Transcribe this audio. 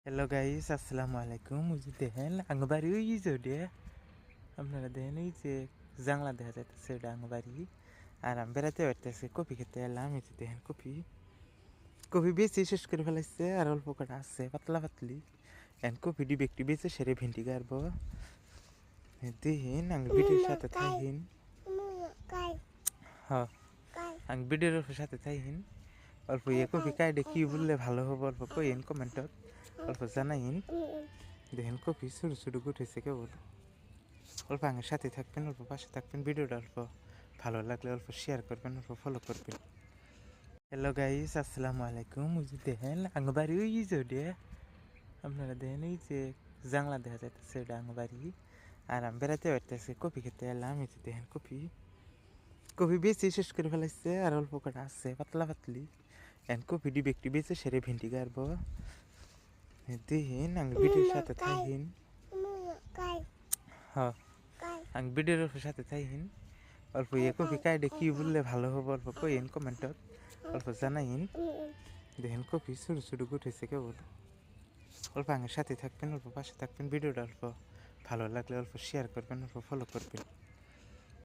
Hello guys, আসসালামু আলাইকুম। ওই যে দেখেন আঙ্গবাড়ি ওই যে ওটা আপনারা দেখেন ওই যে জাংলা দেখা যাইতেছে ওটা আঙ্গবাড়ি। আর আমি বেড়াতে বেড়াতেছি কপি খেতে এলাম। এই যে দেখেন কপি কপি বেশি শেষ করে ফেলাইছে আর অল্প কটা আছে পাতলা পাতলি। এখন কপি ডিবে একটু বেঁচে সেরে ভিন্ডি গাড়বো। দেখেন আঙ্গ ভিডিওর সাথে থাইহিন। হ্যাঁ, আঙ্গ ভিডিওর সাথে থাইহিন। অল্প ইয়ে কপি কাইডে কি বললে ভালো হবে অল্প কইন কমেন্টত অল্প জানাইন। দেখেন কপি ছোটো ছোটো গুটেছে কেবল। অল্প আঙের সাথে থাকবেন, অল্প পাশে থাকবেন, ভিডিওটা অল্প ভালো লাগলে অল্প শেয়ার করবেন, অল্প ফলো করবেন। হ্যালো গাইস, আসসালামু আলাইকুম। ওই যে দেখেন আঙ্গবাড়ি ওই যে ওটা আপনারা দেখেন ওই যে জাংলা দেখা যাইতেছে ওটা আঙ্গবাড়ি। আর আমি বেড়াতে বেড়াতেছি কপি খেতে এলাম। এই যে দেখেন কপি কপি বেশি শেষ করে ফেলাইছে আর অল্প কটা আছে পাতলা পাতলি। এখন কপি ডিবে একটু বেঁচে সেরে ভিন্ডি গাড়বো। দেখেন আঙ্গ ভিডিওর সাথে থাইহিন। হ্যাঁ, আঙ্গ ভিডিওর সাথে থাইহিন। অল্প ইয়ে কপি কাইডে কি বললে ভালো হবে অল্প কইন কমেন্টত অল্প জানাইন। দেখেন কপি ছোটো ছোটো গুটেছে কেবল। অল্প আঙের সাথে থাকবেন, অল্প পাশে থাকবেন, ভিডিওটা অল্প ভালো লাগলে অল্প শেয়ার করবেন, অল্প ফলো করবেন।